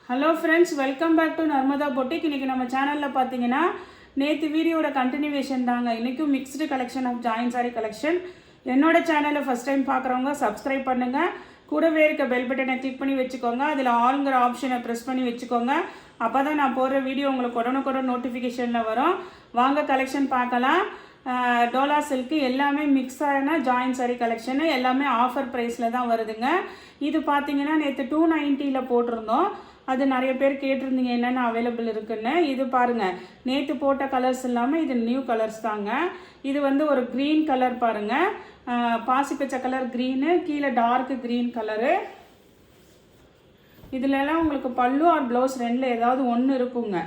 Hello friends, welcome back to Narmada boutique. இன்றைக்கி நம்ம சேனலில் பார்த்தீங்கன்னா நேற்று வீடியோட கண்டினியூவேஷன் தாங்க. இன்றைக்கும் mixed collection of join sari collection. என்னோட சேனலை ஃபஸ்ட் டைம் பார்க்குறவங்க சப்ஸ்கிரைப் பண்ணுங்கள். கூடவே இருக்க பெல் பட்டனை கிளிக் பண்ணி வச்சுக்கோங்க. அதில் ஆல்ங்கிற ஆப்ஷனை ப்ரெஸ் பண்ணி வச்சுக்கோங்க. அப்போ தான் நான் போடுற வீடியோ உங்களுக்கு உடனுக்குடன் நோட்டிஃபிகேஷனில் வரும். வாங்க கலெக்ஷன் பார்க்கலாம். டோலா சில்க்கு எல்லாமே மிக்ஸ் ஆன ஜாயின் சாரி கலெக்ஷனு எல்லாமே ஆஃபர் ப்ரைஸில் தான் வருதுங்க. இது பார்த்தீங்கன்னா நேற்று 290 போட்டிருந்தோம். அது நிறைய பேர் கேட்டிருந்தீங்க என்னென்ன அவைலபிள் இருக்குன்னு. இது பாருங்கள், நேற்று போட்ட கலர்ஸ் இல்லாமல் இது நியூ கலர்ஸ் தாங்க. இது வந்து ஒரு க்ரீன் கலர் பாருங்கள், பாசிப்பச்சை கலர் க்ரீனு, கீழே டார்க் க்ரீன் கலரு. இதுலலாம் உங்களுக்கு பல்லு ஆர் ப்ளவுஸ் ரெண்டில் ஏதாவது ஒன்று இருக்குங்க.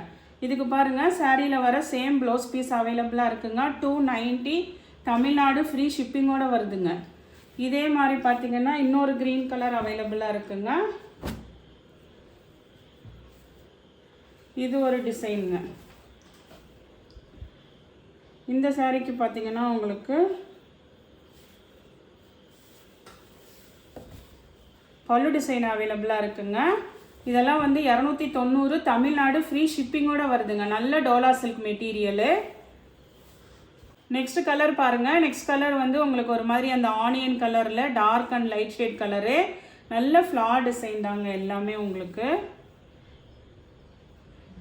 இதுக்கு பாருங்கள், சாரியில் வர சேம் ப்ளவுஸ் பீஸ் அவைலபிளாக இருக்குங்க. 290 தமிழ்நாடு ஃப்ரீ ஷிப்பிங்கோடு வருதுங்க. இதே மாதிரி பார்த்தீங்கன்னா இன்னொரு க்ரீன் கலர் அவைலபிளாக இருக்குங்க. இது ஒரு டிசைனுங்க. இந்த சாரிக்கு பார்த்தீங்கன்னா உங்களுக்கு பல்லு டிசைன் அவைலபிளாக இருக்குங்க. இதெல்லாம் வந்து 290 தமிழ்நாடு ஃப்ரீ ஷிப்பிங்கோடு வருதுங்க. நல்ல Dola silk material. Next colour பாருங்கள். நெக்ஸ்ட் கலர் வந்து உங்களுக்கு ஒரு மாதிரி அந்த ஆனியன் கலரில் dark and light shade colour. நல்ல ஃப்ளார் டிசைன் தாங்க எல்லாமே உங்களுக்கு.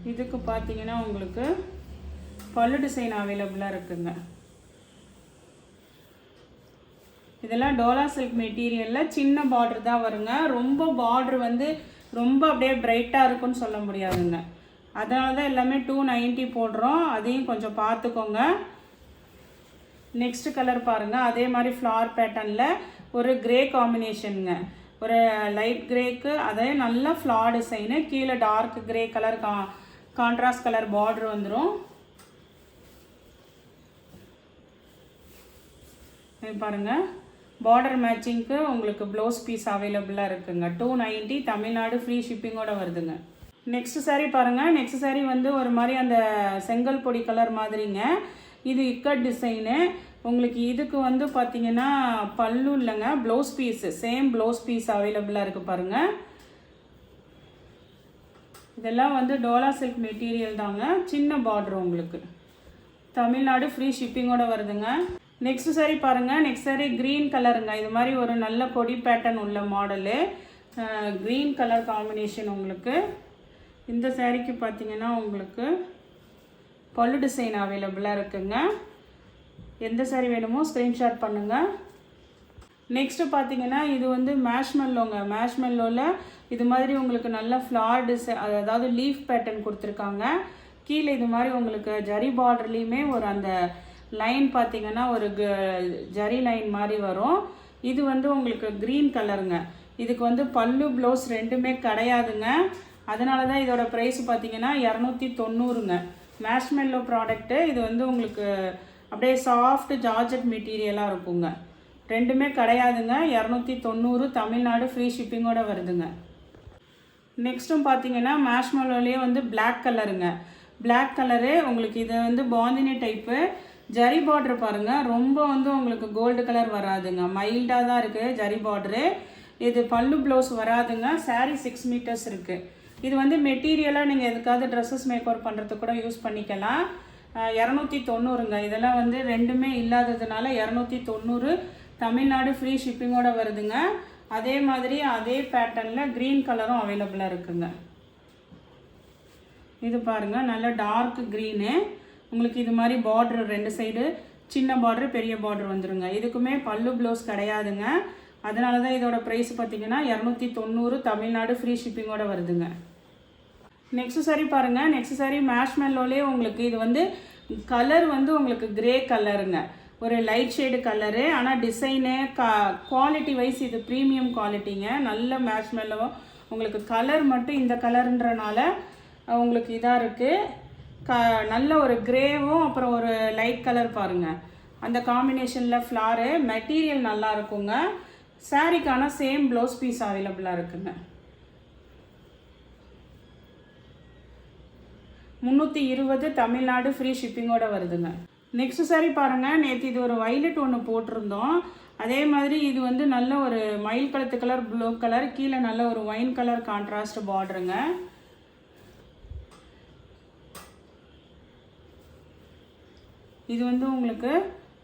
இதுக்கு பார்த்தீங்கன்னா உங்களுக்கு பல்லு டிசைன் அவைலபிளாக இருக்குங்க. இதெல்லாம் டோலா சில்க் மெட்டீரியலில் சின்ன பார்டர் தான் வருங்க. ரொம்ப பார்டர் வந்து ரொம்ப அப்படியே பிரைட்டாக இருக்குன்னு சொல்ல முடியாதுங்க. அதனால தான் எல்லாமே 290 போடுறோம். அதையும் கொஞ்சம் பார்த்துக்கோங்க. நெக்ஸ்ட் கலர் பாருங்கள். அதே மாதிரி ஃப்ளார் பேட்டர்னில் ஒரு கிரே காம்பினேஷனுங்க. ஒரு லைட் கிரேக்கு அதே நல்ல ஃப்ளார் டிசைனு. கீழே dark grey colour contrast colour border வந்துடும். பாருங்கள், பார்டர் மேட்சிங்க்கு உங்களுக்கு ப்ளவுஸ் பீஸ் அவைலபிளாக இருக்குங்க. 290 தமிழ்நாடு ஃப்ரீ ஷிப்பிங்கோடு வருதுங்க. நெக்ஸ்ட் சாரீ பாருங்கள். நெக்ஸ்ட் சாரீ வந்து ஒரு மாதிரி அந்த செங்கல் பொடி கலர் மாதிரிங்க. இது இக்கட் டிசைனு. உங்களுக்கு இதுக்கு வந்து பார்த்தீங்கன்னா பல்லு இல்லைங்க, blouse piece same blouse piece அவைலபிளாக இருக்குது பாருங்கள். இதெல்லாம் வந்து டோலா சில்க் மெட்டீரியல் தாங்க. சின்ன பார்டர் உங்களுக்கு. தமிழ்நாடு ஃப்ரீ ஷிப்பிங்கோடு வருதுங்க. நெக்ஸ்ட் சாரீ பாருங்கள். நெக்ஸ்ட் சாரீ க்ரீன் கலருங்க. இது மாதிரி ஒரு நல்ல கொடி பேட்டர்ன் உள்ள மாடலு. க்ரீன் கலர் காம்பினேஷன் உங்களுக்கு. இந்த சாரீக்கு பார்த்தீங்கன்னா உங்களுக்கு பல்லு டிசைன் அவைலபிளாக இருக்குங்க. எந்த சாரீ வேணுமோ ஸ்க்ரீன்ஷாட் பண்ணுங்கள். நெக்ஸ்ட்டு பார்த்தீங்கன்னா இது வந்து மேஷ்மெல்லோங்க. மேஷ்மெல்லோவில் இது மாதிரி உங்களுக்கு நல்ல ஃப்ளார் டிசைன், அதாவது லீஃப் பேட்டர்ன் கொடுத்துருக்காங்க. கீழே இது மாதிரி உங்களுக்கு ஜரி பார்டர்லேயுமே ஒரு அந்த லைன் பார்த்தீங்கன்னா ஒரு ஜரி லைன் மாதிரி வரும். இது வந்து உங்களுக்கு க்ரீன் கலருங்க. இதுக்கு வந்து பல்லு ப்ளவுஸ் ரெண்டுமே கிடையாதுங்க. அதனால தான் இதோட ப்ரைஸ் பார்த்தீங்கன்னா 290ங்க. மேஷ்மெல்லோ ப்ராடக்ட்டு. இது வந்து உங்களுக்கு அப்படியே சாஃப்ட் ஜார்ஜெட் மெட்டீரியலாக இருக்குங்க. ரெண்டுமே கிடையாதுங்க. 290 தமிழ்நாடு ஃப்ரீ ஷிப்பிங்கோடு வருதுங்க. நெக்ஸ்ட்டும் பார்த்தீங்கன்னா மேஷ்மெல்லோலேயே வந்து பிளாக் கலருங்க. பிளாக் கலரு உங்களுக்கு. இது வந்து பாந்தினி டைப்பு. ஜரி பார்டர் பாருங்கள். ரொம்ப வந்து உங்களுக்கு கோல்டு கலர் வராதுங்க. மைல்டாக தான் இருக்குது ஜரி பார்டரு. இது பல்லு ப்ளவுஸ் வராதுங்க. சாரீ 6 மீட்டர்ஸ் இருக்குது. இது வந்து மெட்டீரியலாக நீங்கள் எதுக்காவது ட்ரெஸ்ஸஸ் மேக்கோவர் பண்ணுறதுக்கு கூட யூஸ் பண்ணிக்கலாம். 290ங்க. இதெல்லாம் வந்து ரெண்டுமே இல்லாததுனால 290 தமிழ்நாடு ஃப்ரீ ஷிப்பிங்கோடு வருதுங்க. அதே மாதிரி அதே பேட்டர்னில் க்ரீன் கலரும் அவைலபிளாக இருக்குங்க. இது பாருங்கள், நல்ல டார்க் க்ரீனு. உங்களுக்கு இது மாதிரி பார்ட்ரு ரெண்டு சைடு சின்ன பார்ட்ரு பெரிய பார்ட்ரு வந்துடுங்க. இதுக்குமே பல்லு ப்ளவுஸ் கிடையாதுங்க. அதனால தான் இதோட ப்ரைஸ் பார்த்தீங்கன்னா 290 தமிழ்நாடு ஃப்ரீ ஷிப்பிங்கோடு வருதுங்க. நெக்ஸ்ட் சாரீ பாருங்கள். நெக்ஸ்ட் சாரீ மேஷ்மெல்லோலே உங்களுக்கு இது வந்து கலர் வந்து உங்களுக்கு கிரே கலருங்க. ஒரு லைட் ஷேடு கலரு. ஆனால் டிசைனு குவாலிட்டி வைஸ் இது ப்ரீமியம் குவாலிட்டிங்க. நல்ல மேஷ்மெல்லோ. உங்களுக்கு கலர் மட்டும் இந்த கலருன்றனால உங்களுக்கு இதாக இருக்குது. நல்ல ஒரு கிரேவும் அப்புறம் ஒரு லைட் கலர் பாருங்கள். அந்த காம்பினேஷனில் ஃப்ளாரு. மெட்டீரியல் நல்லா இருக்குங்க. சாரீக்கான சேம் ப்ளவுஸ் பீஸ் அவைலபிளாக இருக்குங்க. 320 தமிழ்நாடு ஃப்ரீ ஷிப்பிங்கோடு வருதுங்க. நெக்ஸ்ட் சாரீ பாருங்கள். நேற்று இது ஒரு வைலட் ஒன்று போட்டிருந்தோம். அதே மாதிரி இது வந்து நல்ல ஒரு மயில் கழுத்து கலர் ப்ளூ கலர். கீழே நல்ல ஒரு ஒயின் கலர் கான்ட்ராஸ்ட் பார்டருங்க. இது வந்து உங்களுக்கு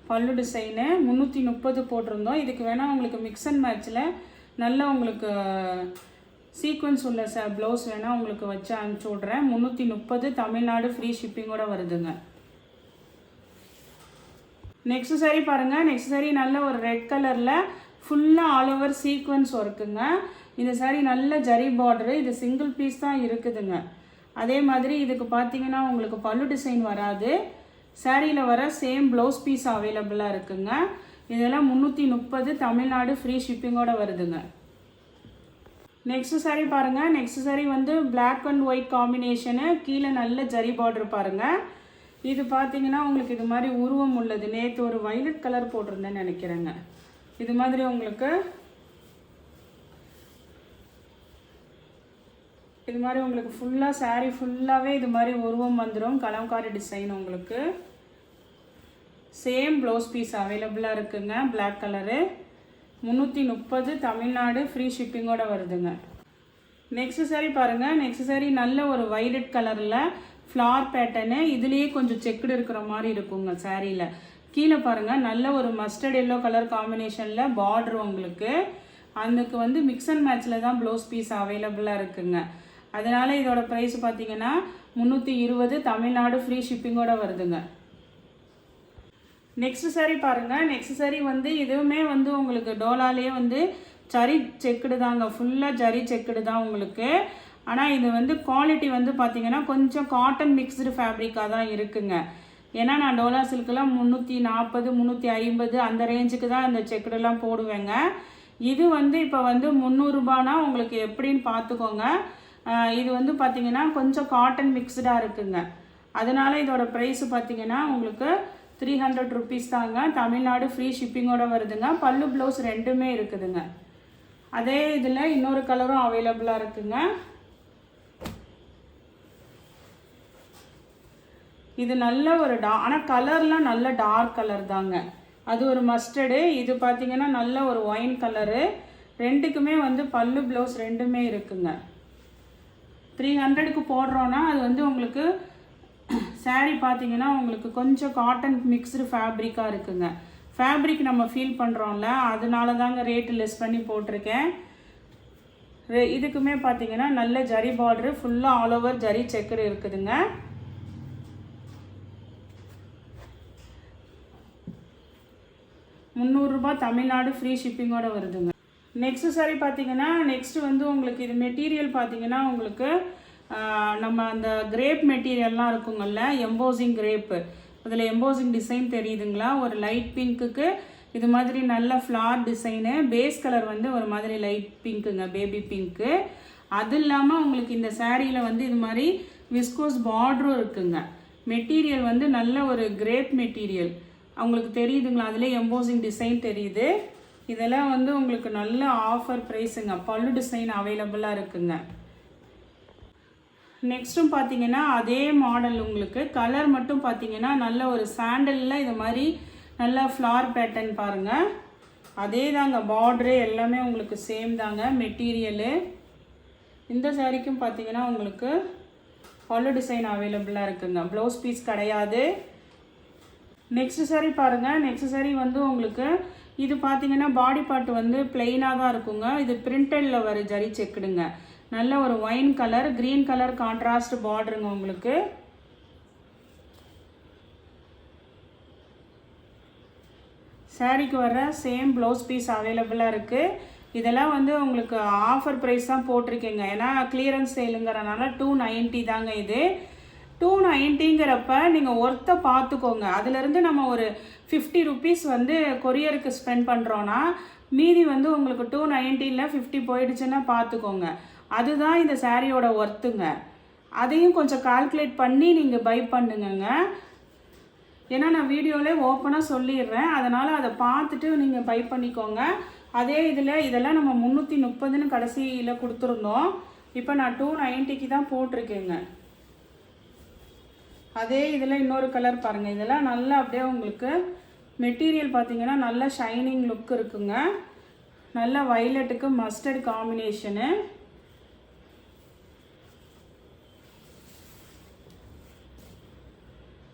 பல்லு டிசைனு 330 போட்டிருந்தோம். இதுக்கு வேணால் உங்களுக்கு மிக்ஸ் அண்ட் மேட்சில் நல்ல உங்களுக்கு சீக்வன்ஸ் உள்ள ப்ளவுஸ் வேணால் உங்களுக்கு வச்சு அனுப்பிச்சி விட்றேன். 330 தமிழ்நாடு ஃப்ரீ ஷிப்பிங்கோடு வருதுங்க. நெக்ஸ்ட் சாரீ பாருங்கள். நெக்ஸ்ட் சாரீ நல்ல ஒரு ரெட் கலரில் ஃபுல்லாக ஆல் ஓவர் சீக்வன்ஸ் ஒர்க்குங்க. இந்த சாரீ நல்ல ஜரி பார்டரு. இது சிங்கிள் பீஸ் தான் இருக்குதுங்க. அதே மாதிரி இதுக்கு பார்த்தீங்கன்னா உங்களுக்கு பல்லு டிசைன் வராது. சாரியில் வர சேம் ப்ளவுஸ் பீஸ் அவைலபிளாக இருக்குங்க. இதெல்லாம் 330 தமிழ்நாடு ஃப்ரீ ஷிப்பிங்கோடு வருதுங்க. நெக்ஸ்ட் சாரீ பாருங்கள். நெக்ஸ்ட் சாரீ வந்து பிளாக் அண்ட் ஒயிட் காம்பினேஷனு. கீழே நல்ல ஜரி பார்டர் பாருங்கள். இது பார்த்தீங்கன்னா உங்களுக்கு இது மாதிரி உருவம் உள்ளது. நேற்று ஒரு வைலட் கலர் போட்டிருந்தேன்னு நினைக்கிறேங்க. இது மாதிரி உங்களுக்கு ஃபுல்லாக சாரீ ஃபுல்லாகவே இது மாதிரி உருவம் வந்துடும். கலம்காரி டிசைன் உங்களுக்கு சேம் ப்ளவுஸ் பீஸ் அவைலபிளாக இருக்குங்க. பிளாக் கலரு 330 தமிழ்நாடு ஃப்ரீ ஷிப்பிங்கோடு வருதுங்க. நெக்ஸ்ட் சாரீ பாருங்கள். நெக்ஸ்ட் சாரீ நல்ல ஒரு வைலட் கலரில் ஃப்ளார் பேட்டர்னு. இதுலேயே கொஞ்சம் செக்குடு இருக்கிற மாதிரி இருக்குங்க சாரியில். கீழே பாருங்கள் நல்ல ஒரு மஸ்டர்ட் எல்லோ கலர் காம்பினேஷனில் பார்டர் உங்களுக்கு. அதுக்கு வந்து மிக்ஸ் அண்ட் மேட்சில் தான் ப்ளவுஸ் பீஸ் அவைலபிளாக இருக்குங்க. அதனால் இதோட ப்ரைஸ் பார்த்தீங்கன்னா 320 தமிழ்நாடு ஃப்ரீ ஷிப்பிங்கோடு வருதுங்க. நெக்ஸ்ட் சாரீ பாருங்கள். நெக்ஸ்ட் சாரீ வந்து இதுவுமே வந்து உங்களுக்கு டோலாலே வந்து ஜரி செக்குடு தாங்க. ஃபுல்லாக ஜரி செக்குடு தான் உங்களுக்கு. ஆனால் இது வந்து குவாலிட்டி வந்து பார்த்தீங்கன்னா கொஞ்சம் காட்டன் மிக்ஸ்டு ஃபேப்ரிக்காக தான் இருக்குங்க. ஏன்னா நான் டோலா சில்கெலாம் 340 350 அந்த ரேஞ்சுக்கு தான் இந்த செக்குடெல்லாம் போடுவேங்க. இது வந்து இப்போ வந்து 300 ரூபானா உங்களுக்கு எப்படின்னு பார்த்துக்கோங்க. இது வந்து பார்த்தீங்கன்னா கொஞ்சம் காட்டன் மிக்ஸ்டாக இருக்குங்க. அதனால் இதோட ப்ரைஸ் பார்த்தீங்கன்னா உங்களுக்கு 300 ருபீஸ் தாங்க. தமிழ்நாடு ஃப்ரீ ஷிப்பிங்கோடு வருதுங்க. பல்லு ப்ளவுஸ் ரெண்டுமே இருக்குதுங்க. அதே இதில் இன்னொரு கலரும் அவைலபிளாக இருக்குங்க. இது நல்ல ஒரு ஆனால் கலர்லாம் நல்ல டார்க் கலர் தாங்க. அது ஒரு மஸ்டர்டு. இது பார்த்தீங்கன்னா நல்ல ஒரு ஒயின் கலரு. ரெண்டுக்குமே வந்து பல்லு ப்ளவுஸ் ரெண்டுமே இருக்குங்க. 300க்கு போடுறோன்னா அது வந்து உங்களுக்கு சாரீ பார்த்தீங்கன்னா உங்களுக்கு கொஞ்சம் காட்டன் மிக்ஸ்டு ஃபேப்ரிக்காக இருக்குங்க. ஃபேப்ரிக் நம்ம ஃபீல் பண்ணுறோம்ல, அதனால தாங்க ரேட்டு லெஸ் பண்ணி போட்டிருக்கேன். இதுக்குமே பார்த்தீங்கன்னா நல்ல ஜரி பார்டரு ஃபுல்லாக ஆல் ஓவர் ஜரி செக்குடு இருக்குதுங்க. 300 ரூபாய் தமிழ்நாடு ஃப்ரீ ஷிப்பிங்கோடு வருதுங்க. நெக்ஸ்ட் சாரீ பார்த்தீங்கன்னா நெக்ஸ்ட் வந்து உங்களுக்கு இது மெட்டீரியல் பார்த்தீங்கன்னா உங்களுக்கு நம்ம அந்த கிரேப் மெட்டீரியல்லாம் இருக்குங்கள்ல, எம்போசிங் கிரேப்பு. அதில் எம்போசிங் டிசைன் தெரியுதுங்களா? ஒரு லைட் பிங்க்குக்கு இது மாதிரி நல்ல ஃப்ளார் டிசைனு. பேஸ் கலர் வந்து ஒரு மாதிரி லைட் பிங்க்குங்க, பேபி பிங்க்கு. அது இல்லாமல் உங்களுக்கு இந்த சாரியில் வந்து இது மாதிரி விஸ்கோஸ் பார்டரும் இருக்குங்க. மெட்டீரியல் வந்து நல்ல ஒரு கிரேப் மெட்டீரியல். அவங்களுக்கு தெரியுதுங்களா? அதில் எம்போசிங் டிசைன் தெரியுது. இதெல்லாம் வந்து உங்களுக்கு நல்ல ஆஃபர் ப்ரைஸுங்க. பல்லு டிசைன் அவைலபிளாக இருக்குங்க. நெக்ஸ்ட்டும் பார்த்தீங்கன்னா அதே மாடல் உங்களுக்கு கலர் மட்டும் பார்த்தீங்கன்னா நல்ல ஒரு சாண்டலில் இது மாதிரி நல்ல ஃப்ளார் பேட்டர்ன் பாருங்கள். அதே தாங்க பார்டரு எல்லாமே உங்களுக்கு சேம் தாங்க மெட்டீரியலு. இந்த சாரிக்கும் பார்த்தீங்கன்னா உங்களுக்கு பல்லு டிசைன் அவைலபிளாக இருக்குங்க. ப்ளவுஸ் பீஸ் கிடையாது. நெக்ஸ்ட் சாரீ பாருங்கள். நெக்ஸ்ட் சாரீ வந்து உங்களுக்கு இது பார்த்தீங்கன்னா பாடி பார்ட் வந்து பிளெயினாக தான் இருக்குங்க. இது பிரிண்டடில் வர ஜரி செக்குடுங்க. நல்ல ஒரு wine colour, green colour contrast பார்டருங்க உங்களுக்கு. சாரீக்கு வர சேம் ப்ளவுஸ் பீஸ் அவைலபிளாக இருக்குது. இதெல்லாம் வந்து உங்களுக்கு ஆஃபர் ப்ரைஸ் தான் போட்டிருக்கேங்க. ஏன்னா கிளியரன்ஸ் சேலுங்கிறனால 290 தாங்க இது. 290ங்கிறப்ப நீங்கள் ஒர்த்தை பார்த்துக்கோங்க. அதுலேருந்து நம்ம ஒரு 50 ருபீஸ் வந்து கொரியருக்கு ஸ்பெண்ட் பண்ணுறோன்னா மீதி வந்து உங்களுக்கு 290ல் 50 போயிடுச்சுன்னா பார்த்துக்கோங்க. அதுதான் இந்த சாரியோட ஒர்த்துங்க. அதையும் கொஞ்சம் கால்குலேட் பண்ணி நீங்கள் பை பண்ணுங்கங்க. ஏன்னா நான் வீடியோவிலே ஓப்பனாக சொல்லிடுறேன். அதனால் அதை பார்த்துட்டு நீங்கள் பை பண்ணிக்கோங்க. அதே இதெல்லாம் நம்ம 330ன்னு கடைசியில் கொடுத்துருந்தோம். இப்போ நான் 290க்கு தான் போட்டிருக்கேங்க. அதே இதில் இன்னொரு கலர் பாருங்கள். இதெல்லாம் நல்லா அப்படியே உங்களுக்கு மெட்டீரியல் பார்த்தீங்கன்னா நல்ல ஷைனிங் லுக் இருக்குங்க. நல்ல வைலட்டுக்கு மஸ்டர்ட் காம்பினேஷனு.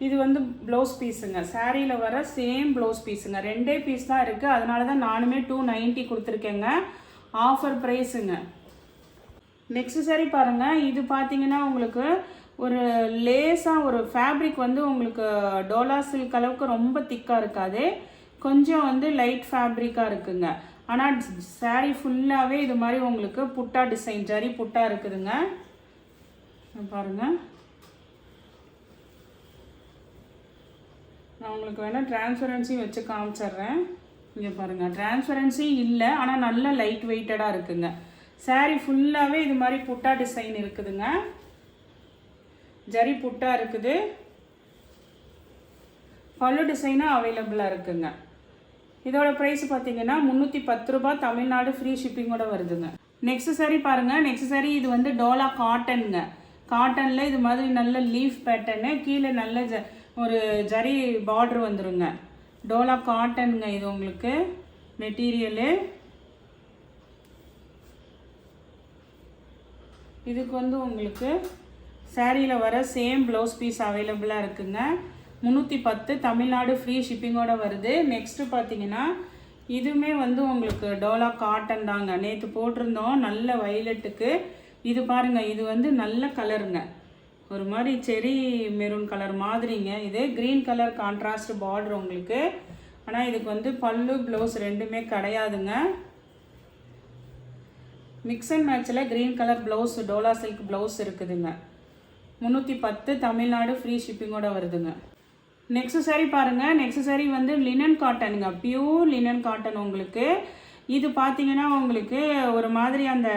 இது வந்து ப்ளவுஸ் பீஸுங்க, சாரியில் வர சேம் ப்ளவுஸ் பீஸுங்க. 2 பீஸ் தான் இருக்குது, அதனால தான் நானுமே 290 கொடுத்துருக்கேங்க. ஆஃபர் ப்ரைஸுங்க. நெக்ஸ்ட் சாரி பாருங்கள். இது பார்த்தீங்கன்னா உங்களுக்கு ஒரு லேஸாக ஒரு ஃபேப்ரிக் வந்து உங்களுக்கு டோலா சில்க் அளவுக்கு ரொம்ப திக்காக இருக்காது, கொஞ்சம் வந்து லைட் ஃபேப்ரிக்காக இருக்குங்க. ஆனால் சாரீ ஃபுல்லாகவே இது மாதிரி உங்களுக்கு புட்டா டிசைன் ஜரி புட்டா இருக்குதுங்க. பாருங்கள், நான் உங்களுக்கு வேணால் டிரான்ஸ்பரன்சி வச்சு காமிச்சிட்றேன். இங்கே பாருங்கள், டிரான்ஸ்பரன்சி இல்லை, ஆனால் நல்ல லைட் வெயிட்டடாக இருக்குங்க. சாரீ ஃபுல்லாகவே இது மாதிரி புட்டா டிசைன் இருக்குதுங்க, ஜரி புட்டா இருக்குது. பல்லு டிசைனாக அவைலபிளாக இருக்குங்க. இதோட ப்ரைஸ் பார்த்தீங்கன்னா 310 ரூபா, தமிழ்நாடு ஃப்ரீ ஷிப்பிங்கோட வருதுங்க. நெக்ஸ்ட் சாரி பாருங்கள். நெக்ஸ்ட் சாரி இது வந்து டோலா காட்டனுங்க. காட்டனில் இது மாதிரி நல்ல லீஃப் பேட்டர்னு, கீழே நல்ல ஒரு ஜரி பார்டர் வந்துருங்க. டோலா காட்டனுங்க இது உங்களுக்கு மெட்டீரியலு. இதுக்கு வந்து உங்களுக்கு சாரியில் வர சேம் ப்ளவுஸ் பீஸ் அவைலபிளாக இருக்குங்க. 310, தமிழ்நாடு ஃப்ரீ ஷிப்பிங்கோட வருது. நெக்ஸ்ட்டு பார்த்தீங்கன்னா இதுவுமே வந்து உங்களுக்கு டோலா காட்டன் தாங்க. நேற்று போட்டிருந்தோம் நல்ல வயலட்டுக்கு. இது பாருங்கள், இது வந்து நல்ல கலருங்க, ஒரு மாதிரி செரி மெரூன் கலர் மாதிரிங்க. இது க்ரீன் கலர் கான்ட்ராஸ்ட் பார்டர் உங்களுக்கு. ஆனால் இதுக்கு வந்து பல்லு ப்ளவுஸ் ரெண்டுமே கிடையாதுங்க. மிக்ஸ் அண்ட் மேட்சில் green colour blouse dola silk blouse இருக்குதுங்க. 310, தமிழ்நாடு ஃப்ரீ ஷிப்பிங்கோட வருதுங்க. நெக்ஸ்ட் சாரி பாருங்கள். நெக்ஸ்ட் சாரி வந்து லினன் காட்டனுங்க, பியூர் லினன் காட்டன் உங்களுக்கு. இது பார்த்தீங்கன்னா உங்களுக்கு ஒரு மாதிரி அந்த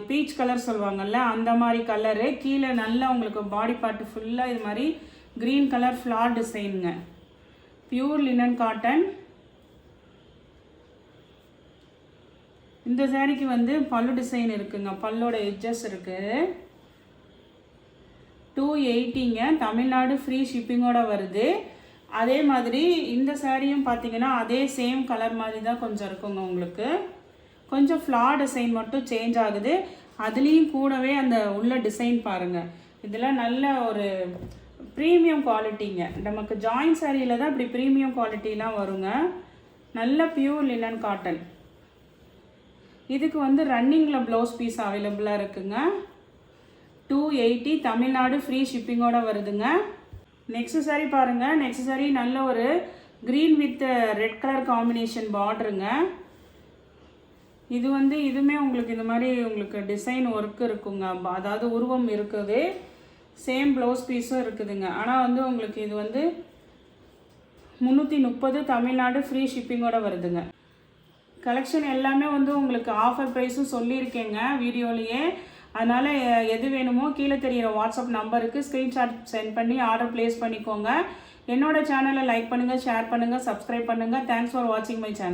பீச் கலர் சொல்லுவாங்கள்ல, அந்த மாதிரி கலரு. கீழே நல்லா உங்களுக்கு பாடி பார்ட்டு ஃபுல்லாக இது மாதிரி க்ரீன் கலர் ஃப்ளார் டிசைனுங்க. Pure linen cotton. இந்த சாரிக்கு வந்து பல்லு டிசைன் இருக்குங்க, பல்லோட எட்ஜஸ் இருக்குது. 280ங்க, தமிழ்நாடு ஃப்ரீ ஷிப்பிங்கோட வருது. அதே மாதிரி இந்த சாரியும் பார்த்தீங்கன்னா அதே சேம் கலர் மாதிரி தான் கொஞ்சம் இருக்குங்க உங்களுக்கு. கொஞ்சம் ஃப்ளார் டிசைன் மட்டும் சேஞ்ச் ஆகுது. அதுலேயும் கூடவே அந்த உள்ள டிசைன் பாருங்கள். இதெல்லாம் நல்ல ஒரு ப்ரீமியம் குவாலிட்டிங்க. நமக்கு ஜாயின் சாரியில் தான் இப்படி ப்ரீமியம் குவாலிட்டிலாம் வருங்க. நல்ல பியூர் லினன் காட்டன். இதுக்கு வந்து ரன்னிங்கில் ப்ளவுஸ் பீஸ் அவைலபிளாக இருக்குங்க. 280, தமிழ்நாடு ஃப்ரீ ஷிப்பிங்கோட வருதுங்க. நெக்ஸ்ட் சாரி பாருங்கள். நெக்ஸ்ட் சாரி நல்ல ஒரு green with red colour combination பார்டருங்க. இது வந்து இதுவுமே உங்களுக்கு இந்த மாதிரி உங்களுக்கு டிசைன் ஒர்க் இருக்குங்க, அதாவது உருவம் இருக்குது. சேம் ப்ளவுஸ் பீஸும் இருக்குதுங்க. ஆனால் வந்து உங்களுக்கு இது வந்து 330, தமிழ்நாடு ஃப்ரீ ஷிப்பிங்கோட வருதுங்க. கலெக்ஷன் எல்லாமே வந்து உங்களுக்கு ஆஃபர் ப்ரைஸும் சொல்லியிருக்கேங்க வீடியோலேயே. அதனால் எது வேணுமோ கீழே தெரிகிற வாட்ஸ்அப் நம்பருக்கு ஸ்க்ரீன்ஷாட் சென்ட் பண்ணி ஆர்டர் ப்ளேஸ் பண்ணிக்கோங்க. என்னோட சேனலை லைக் பண்ணுங்கள், ஷேர் பண்ணுங்கள், சப்ஸ்கிரைப் பண்ணுங்கள். தேங்க்ஸ் ஃபார் வாட்சிங் மை சேனல்.